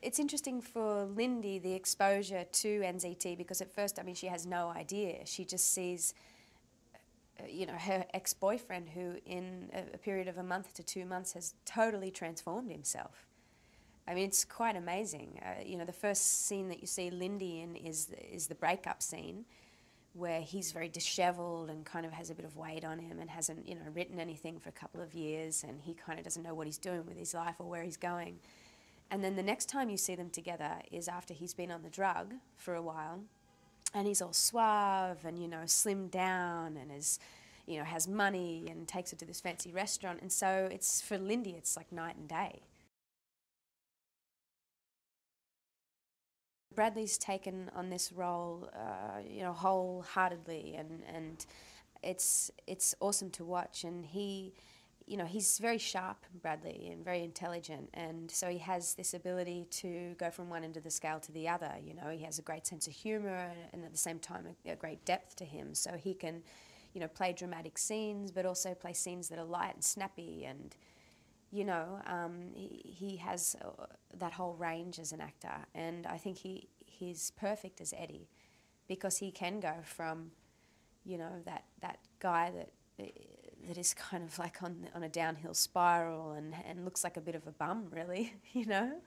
it's interesting for Lindy, the exposure to NZT, because at first, I mean, she has no idea. She just sees, you know, her ex-boyfriend who in a period of a month to 2 months has totally transformed himself. I mean, it's quite amazing. You know, the first scene that you see Lindy in is the breakup scene, where he's very disheveled and kind of has a bit of weight on him and hasn't, you know, written anything for a couple of years, and he kind of doesn't know what he's doing with his life or where he's going. And then the next time you see them together is after he's been on the drug for a while, and he's all suave and, you know, slimmed down and is, you know, has money and takes her to this fancy restaurant. And so it's, for Lindy, it's like night and day. Bradley's taken on this role, you know, wholeheartedly, and it's awesome to watch. And he, you know, he's very sharp, Bradley, and very intelligent, and so he has this ability to go from one end of the scale to the other. You know, he has a great sense of humour and at the same time a great depth to him. So he can, you know, play dramatic scenes, but also play scenes that are light and snappy, and you know, he has that whole range as an actor, and I think he's perfect as Eddie, because he can go from, you know, that guy that is kind of like on a downhill spiral and looks like a bit of a bum, really, you know,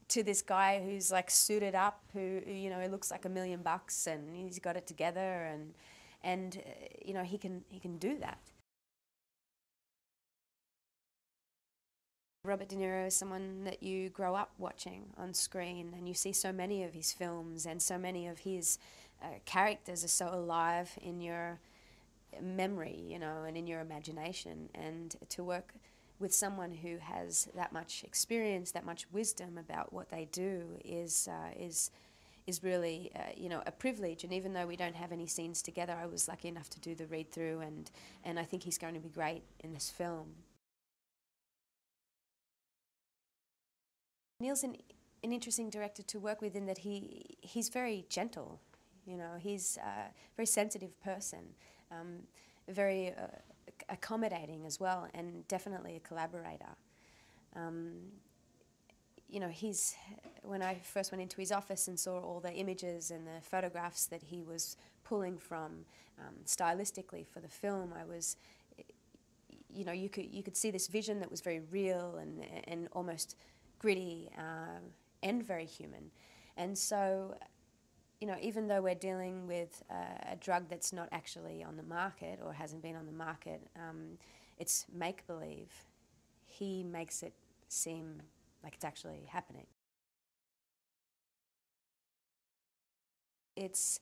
to this guy who's like suited up, who, you know, he looks like $1 million and he's got it together, and you know, he can do that. Robert De Niro is someone that you grow up watching on screen, and you see so many of his films, and so many of his characters are so alive in your memory, you know, and in your imagination. And to work with someone who has that much experience, that much wisdom about what they do is really, you know, a privilege. And even though we don't have any scenes together, I was lucky enough to do the read-through, and I think he's going to be great in this film. Neil's an interesting director to work with in that he's very gentle. You know, he's a very sensitive person, very accommodating as well, and definitely a collaborator. You know, when I first went into his office and saw all the images and the photographs that he was pulling from stylistically for the film, I was, you know, you could see this vision that was very real and almost gritty and very human. And so, you know, even though we're dealing with a drug that's not actually on the market or hasn't been on the market, it's make-believe, he makes it seem like it's actually happening. It's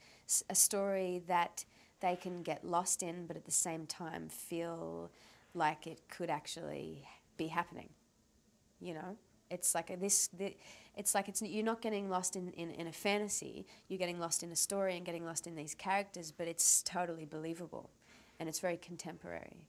a story that they can get lost in, but at the same time feel like it could actually be happening, you know? It's like you're not getting lost in a fantasy, you're getting lost in a story and getting lost in these characters, but it's totally believable, and it's very contemporary.